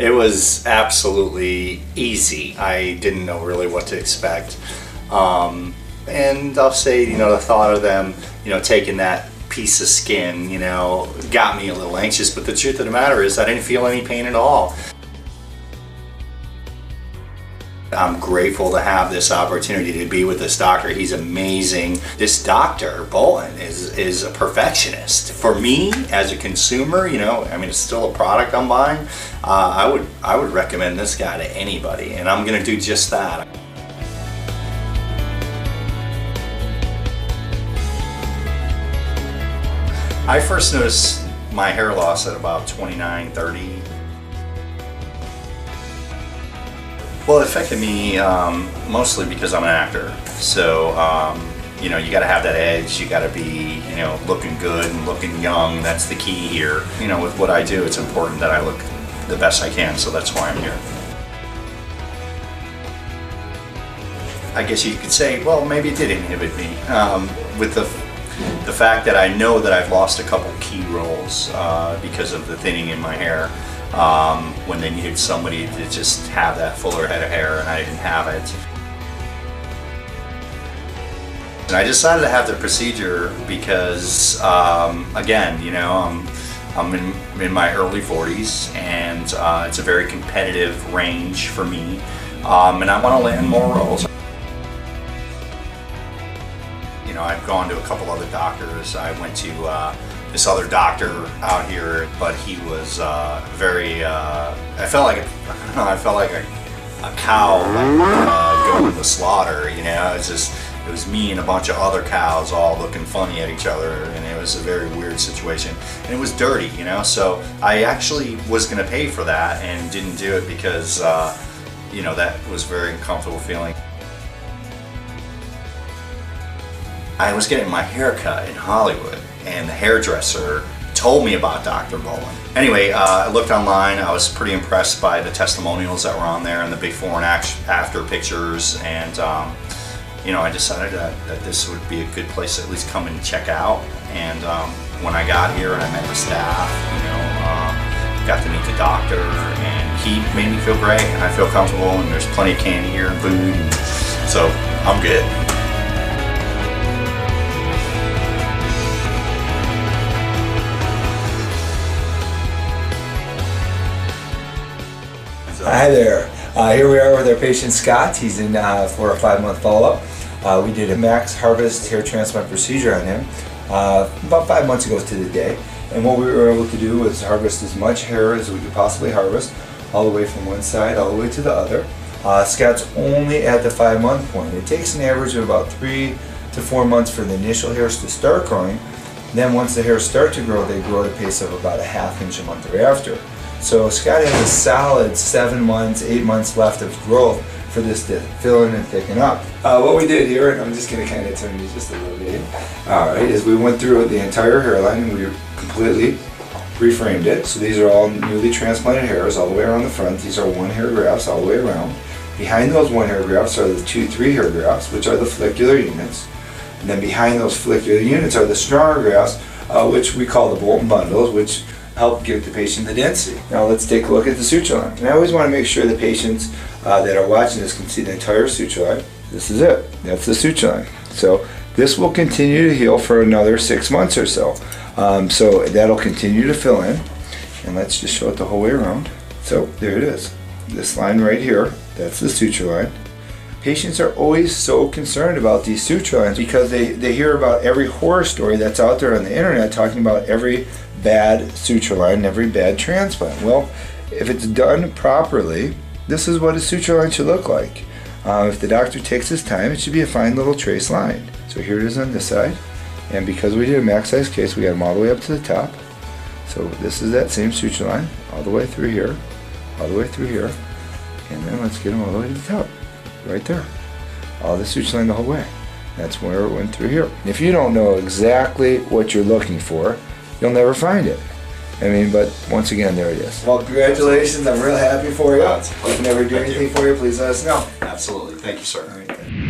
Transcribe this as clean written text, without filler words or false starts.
It was absolutely easy. I didn't know really what to expect. And I'll say, the thought of them, taking that piece of skin, got me a little anxious, but the truth of the matter is I didn't feel any pain at all. I'm grateful to have this opportunity to be with this doctor. He's amazing. This doctor, Bolton, is a perfectionist. For me, as a consumer, it's still a product I'm buying. I would recommend this guy to anybody, and I'm gonna do just that. I first noticed my hair loss at about 29, 30. Well, it affected me mostly because I'm an actor. So, you gotta have that edge, you gotta be, looking good and looking young. That's the key here. With what I do, it's important that I look the best I can, so that's why I'm here. I guess you could say, well, maybe it did inhibit me with the fact that I know that I've lost a couple key roles because of the thinning in my hair. When they needed somebody to just have that fuller head of hair, and I didn't have it. And I decided to have the procedure because, again, I'm in my early 40s, and it's a very competitive range for me, and I want to land more roles. I've gone to a couple other doctors. I went to this other doctor out here, but he was very. I felt like a cow going to the slaughter. It was me and a bunch of other cows all looking funny at each other, and it was a very weird situation. And it was dirty, So I actually was going to pay for that and didn't do it because that was a very uncomfortable feeling. I was getting my hair cut in Hollywood, and the hairdresser told me about Dr. Bolton. Anyway, I looked online. I was pretty impressed by the testimonials that were on there and the before and after pictures, and I decided that this would be a good place to at least come and check out. And when I got here and I met the staff, got to meet the doctor, and he made me feel great, and I feel comfortable, and there's plenty of candy here and food, and so I'm good. Hi there. Here we are with our patient Scott. He's in for a 5-month follow-up. We did a max harvest hair transplant procedure on him about 5 months ago to the day. And what we were able to do was harvest as much hair as we could possibly harvest, all the way from one side all the way to the other. Scott's only at the 5-month point. It takes an average of about 3 to 4 months for the initial hairs to start growing. Then once the hairs start to grow, they grow at a pace of about a ½ inch a month thereafter. So Scott has a solid 7 months, 8 months left of growth for this to fill in and thicken up. What we did here, and I'm just going to kind of turn you just a little bit, alright, is we went through the entire hairline and we completely reframed it. So these are all newly transplanted hairs all the way around the front. These are 1-hair grafts all the way around. Behind those 1-hair grafts are the 2 3-hair grafts, which are the follicular units. And then behind those follicular units are the stronger grafts, which we call the Bolton bundles, which help give the patient the density. Now let's take a look at the suture line. And I always want to make sure the patients that are watching this can see the entire suture line. This is it. That's the suture line. So this will continue to heal for another 6 months or so. So that'll continue to fill in. And let's just show it the whole way around. So there it is. This line right here, that's the suture line. Patients are always so concerned about these suture lines because they hear about every horror story that's out there on the internet talking about every bad suture line, every bad transplant. Well, if it's done properly, this is what a suture line should look like. If the doctor takes his time, it should be a fine little trace line. So here it is on this side, and because we did a max size case, we got them all the way up to the top. So this is that same suture line, all the way through here, all the way through here, and then let's get them all the way to the top, right there. All the suture line the whole way. That's where it went through here. If you don't know exactly what you're looking for, you'll never find it. But once again, there it is. Well, congratulations. I'm real happy for you. If we can ever do anything for you, please let us know. Absolutely. Thank you, sir. All right, then.